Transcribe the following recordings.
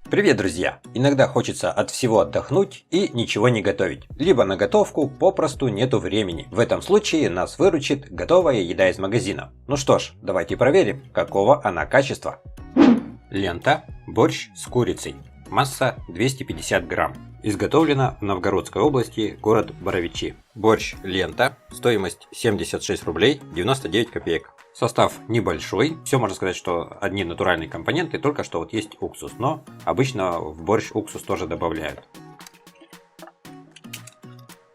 Привет, друзья! Иногда хочется от всего отдохнуть и ничего не готовить. Либо на готовку попросту нету времени. В этом случае нас выручит готовая еда из магазина. Ну что ж, давайте проверим, какого она качества. Лента борщ с курицей. Масса 250 грамм. Изготовлено в Новгородской области, город Боровичи. Борщ лента. Стоимость 76 рублей 99 копеек. Состав небольшой. Все можно сказать, что одни натуральные компоненты, только что вот есть уксус. Но обычно в борщ уксус тоже добавляют.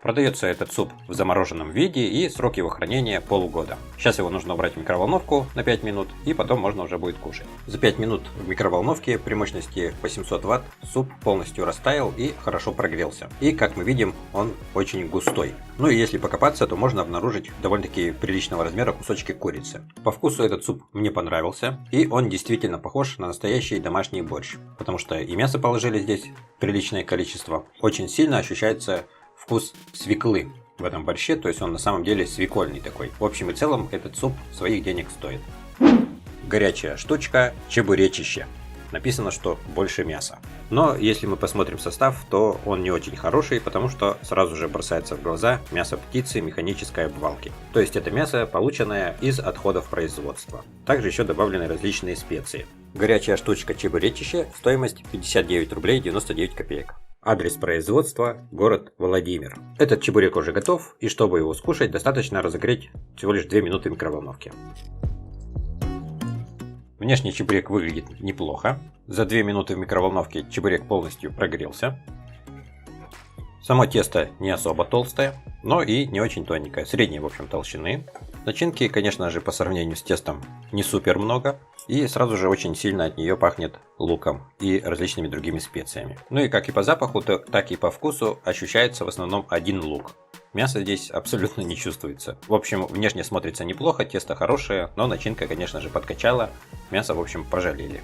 Продается этот суп в замороженном виде и срок его хранения полгода. Сейчас его нужно убрать в микроволновку на 5 минут и потом можно уже будет кушать. За 5 минут в микроволновке при мощности 800 Вт суп полностью растаял и хорошо прогрелся. И как мы видим, он очень густой. Ну и если покопаться, то можно обнаружить довольно-таки приличного размера кусочки курицы. По вкусу этот суп мне понравился, и он действительно похож на настоящий домашний борщ. Потому что и мясо положили здесь приличное количество. Очень сильно ощущается вкус свеклы в этом борще, то есть он на самом деле свекольный такой. В общем и целом этот суп своих денег стоит. Горячая штучка чебуречище. Написано, что больше мяса. Но если мы посмотрим состав, то он не очень хороший, потому что сразу же бросается в глаза мясо птицы механической обвалки. То есть это мясо, полученное из отходов производства. Также еще добавлены различные специи. Горячая штучка чебуречище, стоимость 59 рублей 99 копеек. Адрес производства – город Владимир. Этот чебурек уже готов, и чтобы его скушать, достаточно разогреть всего лишь 2 минуты в микроволновке. Внешний чебурек выглядит неплохо. За 2 минуты в микроволновке чебурек полностью прогрелся. Само тесто не особо толстое, но и не очень тоненькое, средней в общем толщины. Начинки, конечно же, по сравнению с тестом не супер много. И сразу же очень сильно от нее пахнет луком и различными другими специями. Ну и как и по запаху, так и по вкусу ощущается в основном один лук. Мясо здесь абсолютно не чувствуется. В общем, внешне смотрится неплохо, тесто хорошее, но начинка, конечно же, подкачала. Мясо, в общем, пожалели.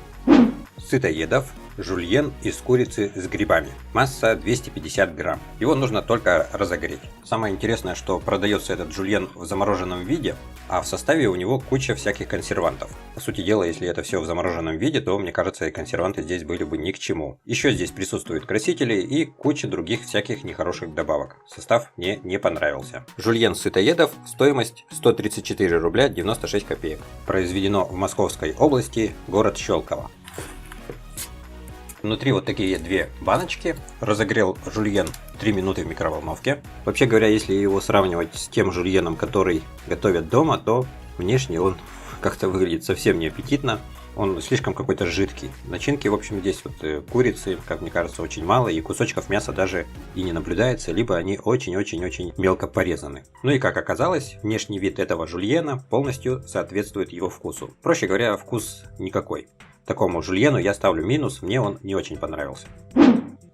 Сытоедов жульен из курицы с грибами. Масса 250 грамм. Его нужно только разогреть. Самое интересное, что продается этот жульен в замороженном виде, а в составе у него куча всяких консервантов. По сути дела, если это все в замороженном виде, то, мне кажется, и консерванты здесь были бы ни к чему. Еще здесь присутствуют красители и куча других всяких нехороших добавок. Состав мне не понравился. Жульен сытоедов, стоимость 134 рубля 96 копеек. Произведено в Московской области, город Щелково. Внутри вот такие две баночки. Разогрел жульен 3 минуты в микроволновке. Вообще говоря, если его сравнивать с тем жульеном, который готовят дома, то внешне он как-то выглядит совсем не аппетитно. Он слишком какой-то жидкий. Начинки, в общем, здесь вот курицы, как мне кажется, очень мало. И кусочков мяса даже и не наблюдается. Либо они очень-очень-очень мелко порезаны. Ну и как оказалось, внешний вид этого жульена полностью соответствует его вкусу. Проще говоря, вкус никакой. Такому жульену я ставлю минус, мне он не очень понравился.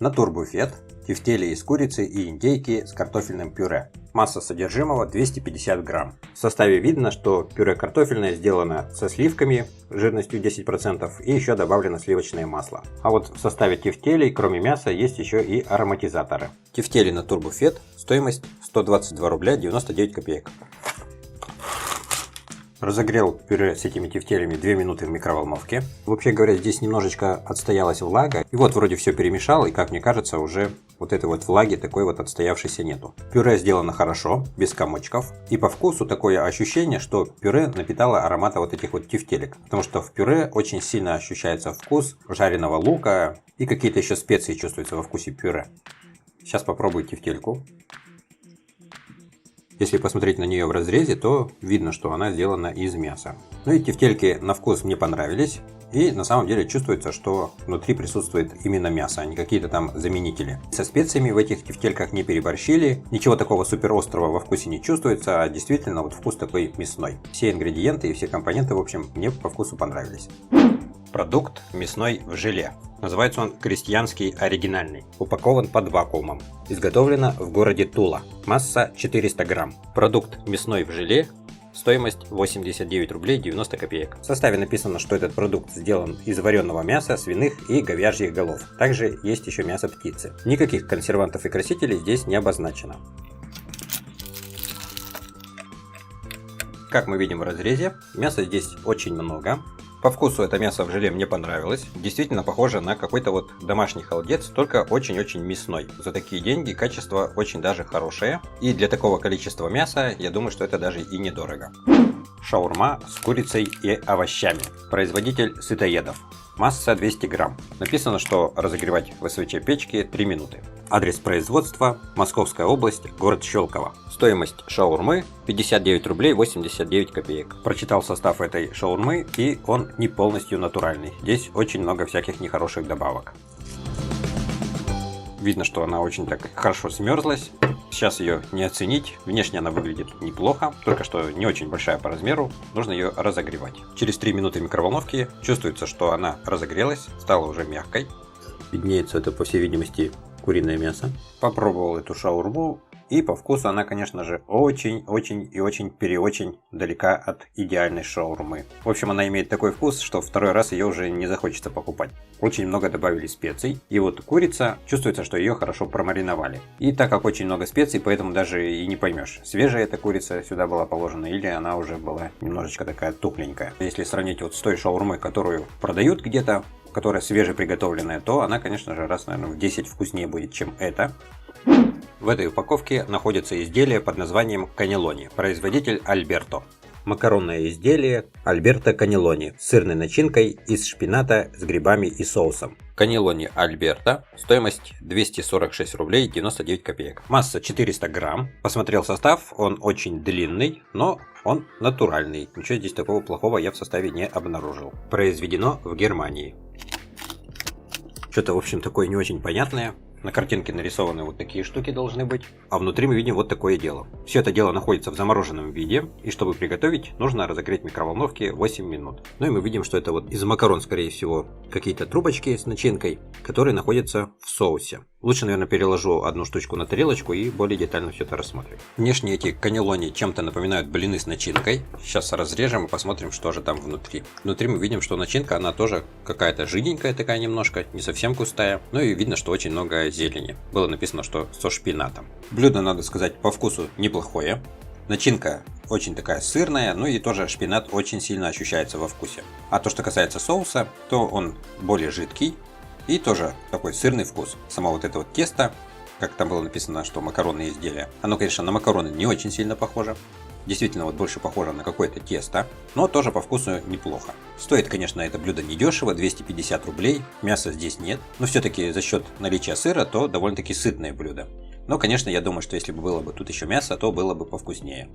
Натурбуфет. Тефтели из курицы и индейки с картофельным пюре. Масса содержимого 250 грамм. В составе видно, что пюре картофельное сделано со сливками жирностью 10% и еще добавлено сливочное масло. А вот в составе тефтелей, кроме мяса, есть еще и ароматизаторы. Тефтели Натурбуфет. Стоимость 122 рубля 99 копеек. Разогрел пюре с этими тефтелями 2 минуты в микроволновке. Вообще говоря, здесь немножечко отстоялась влага. И вот вроде все перемешал, и как мне кажется, уже вот этой вот влаги такой вот отстоявшейся нету. Пюре сделано хорошо, без комочков. И по вкусу такое ощущение, что пюре напитало аромата вот этих вот тефтелек. Потому что в пюре очень сильно ощущается вкус жареного лука. И какие-то еще специи чувствуются во вкусе пюре. Сейчас попробую тефтельку. Если посмотреть на нее в разрезе, то видно, что она сделана из мяса. Ну и тефтельки на вкус мне понравились. И на самом деле чувствуется, что внутри присутствует именно мясо, а не какие-то там заменители. Со специями в этих тефтельках не переборщили. Ничего такого супер острого во вкусе не чувствуется, а действительно вот вкус такой мясной. Все ингредиенты и все компоненты, в общем, мне по вкусу понравились. Продукт мясной в желе. Называется он крестьянский оригинальный. Упакован под вакуумом. Изготовлено в городе Тула. Масса 400 грамм. Продукт мясной в желе. Стоимость 89 рублей 90 копеек. В составе написано, что этот продукт сделан из вареного мяса, свиных и говяжьих голов. Также есть еще мясо птицы. Никаких консервантов и красителей здесь не обозначено. Как мы видим в разрезе, мяса здесь очень много. По вкусу это мясо в желе мне понравилось. Действительно похоже на какой-то вот домашний холодец, только очень-очень мясной. За такие деньги качество очень даже хорошее. И для такого количества мяса, я думаю, что это даже и недорого. Шаурма с курицей и овощами. Производитель Сытоедов. Масса 200 грамм. Написано, что разогревать в СВЧ печке 3 минуты. Адрес производства: Московская область, город Щелково. Стоимость шаурмы 59 рублей 89 копеек. Прочитал состав этой шаурмы, и он не полностью натуральный. Здесь очень много всяких нехороших добавок. Видно, что она очень так хорошо смерзлась. Сейчас ее не оценить. Внешне она выглядит неплохо, только что не очень большая по размеру. Нужно ее разогревать. Через 3 минуты микроволновки чувствуется, что она разогрелась, стала уже мягкой. Виднеется это, по всей видимости, куриное мясо. Попробовал эту шаурму. И по вкусу она, конечно же, очень-очень и очень-переочень далека от идеальной шаурмы. В общем, она имеет такой вкус, что второй раз ее уже не захочется покупать. Очень много добавили специй. И вот курица, чувствуется, что ее хорошо промариновали. И так как очень много специй, поэтому даже и не поймешь, свежая эта курица сюда была положена или она уже была немножечко такая тухленькая. Если сравнить вот с той шаурмой, которую продают где-то, которая свежеприготовленная, то она, конечно же, раз, наверное, в 10 вкуснее будет, чем эта. В этой упаковке находится изделие под названием каннелони. Производитель Альберто. Макаронное изделие Альберто каннелони с сырной начинкой из шпината с грибами и соусом. Каннелони Альберто. Стоимость 246 рублей 99 копеек. Масса 400 грамм. Посмотрел состав, он очень длинный, но он натуральный. Ничего здесь такого плохого я в составе не обнаружил. Произведено в Германии. Что-то, в общем, такое не очень понятное. На картинке нарисованы вот такие штуки должны быть, а внутри мы видим вот такое дело. Все это дело находится в замороженном виде, и чтобы приготовить, нужно разогреть в микроволновке 8 минут. Ну и мы видим, что это вот из макарон, скорее всего, какие-то трубочки с начинкой, которые находятся в соусе. Лучше, наверное, переложу одну штучку на тарелочку и более детально все это рассмотрим. Внешне эти каннелони чем-то напоминают блины с начинкой. Сейчас разрежем и посмотрим, что же там внутри. Внутри мы видим, что начинка, она тоже какая-то жиденькая такая немножко, не совсем густая. Ну и видно, что очень много зелени. Было написано, что со шпинатом. Блюдо, надо сказать, по вкусу неплохое. Начинка очень такая сырная, ну и тоже шпинат очень сильно ощущается во вкусе. А то, что касается соуса, то он более жидкий. И тоже такой сырный вкус. Само вот это вот тесто, как там было написано, что макаронные изделия, оно, конечно, на макароны не очень сильно похоже. Действительно, вот больше похоже на какое-то тесто, но тоже по вкусу неплохо. Стоит, конечно, это блюдо недешево, 250 рублей, мяса здесь нет, но все-таки за счет наличия сыра, то довольно-таки сытное блюдо. Но, конечно, я думаю, что если бы было бы тут еще мясо, то было бы повкуснее.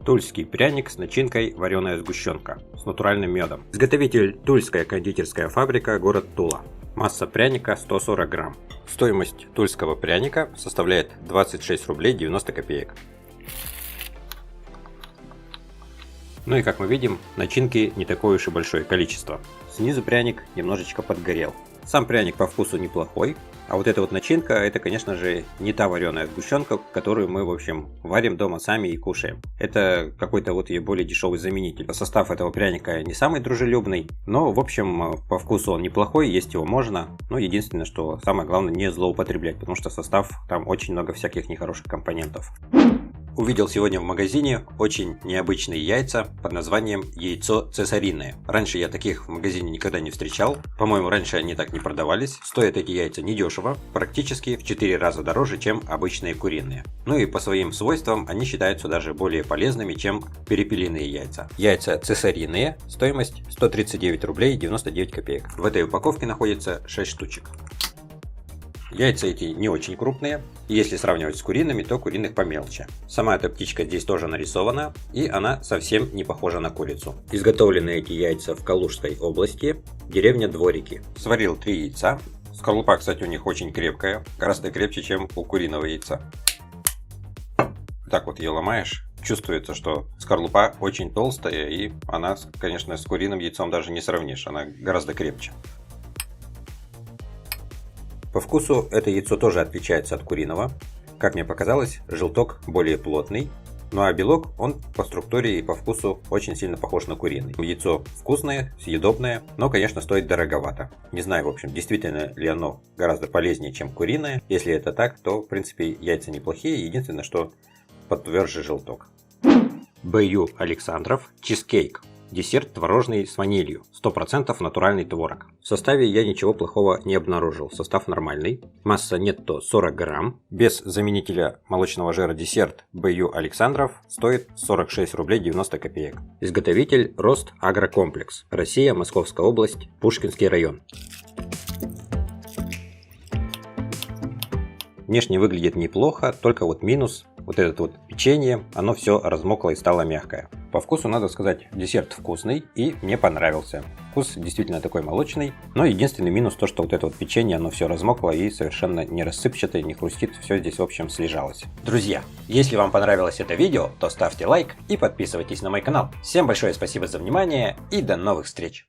Тульский пряник с начинкой вареная сгущенка с натуральным медом. Изготовитель Тульская кондитерская фабрика, город Тула. Масса пряника 140 грамм. Стоимость тульского пряника составляет 26 рублей 90 копеек. Ну и как мы видим, начинки не такое уж и большое количество. Снизу пряник немножечко подгорел. Сам пряник по вкусу неплохой, а вот эта вот начинка, это, конечно же, не та вареная сгущенка, которую мы, в общем, варим дома сами и кушаем. Это какой-то вот ее более дешевый заменитель. Состав этого пряника не самый дружелюбный, но, в общем, по вкусу он неплохой, есть его можно. Но единственное, что самое главное, не злоупотреблять, потому что состав, там очень много всяких нехороших компонентов. Увидел сегодня в магазине очень необычные яйца под названием яйцо цесариное. Раньше я таких в магазине никогда не встречал. По-моему, раньше они так не продавались. Стоят эти яйца недешево, практически в 4 раза дороже, чем обычные куриные. Ну и по своим свойствам они считаются даже более полезными, чем перепелиные яйца. Яйца цесариные, стоимость 139 рублей 99 копеек. В этой упаковке находится 6 штучек. Яйца эти не очень крупные, и если сравнивать с куриными, то куриных помельче. Сама эта птичка здесь тоже нарисована, и она совсем не похожа на курицу. Изготовлены эти яйца в Калужской области, деревня Дворики. Сварил 3 яйца. Скорлупа, кстати, у них очень крепкая, гораздо крепче, чем у куриного яйца. Так вот ее ломаешь. Чувствуется, что скорлупа очень толстая, и она, конечно, с куриным яйцом даже не сравнишь, она гораздо крепче. По вкусу это яйцо тоже отличается от куриного. Как мне показалось, желток более плотный, ну а белок, он по структуре и по вкусу очень сильно похож на куриный. Яйцо вкусное, съедобное, но, конечно, стоит дороговато. Не знаю, в общем, действительно ли оно гораздо полезнее, чем куриное. Если это так, то, в принципе, яйца неплохие. Единственное, что потверже желток. Б.Ю. Александров чизкейк. Десерт творожный с ванилью, 100% натуральный творог. В составе я ничего плохого не обнаружил, состав нормальный. Масса нетто 40 грамм. Без заменителя молочного жира десерт Б.Ю. Александров стоит 46 рублей 90 копеек. Изготовитель Рост Агрокомплекс. Россия, Московская область, Пушкинский район. Внешне выглядит неплохо, только вот минус. Вот это вот печенье, оно все размокло и стало мягкое. По вкусу, надо сказать, десерт вкусный и мне понравился. Вкус действительно такой молочный, но единственный минус то, что вот это вот печенье, оно все размокло и совершенно не рассыпчатое, не хрустит, все здесь в общем слежалось. Друзья, если вам понравилось это видео, то ставьте лайк и подписывайтесь на мой канал. Всем большое спасибо за внимание и до новых встреч!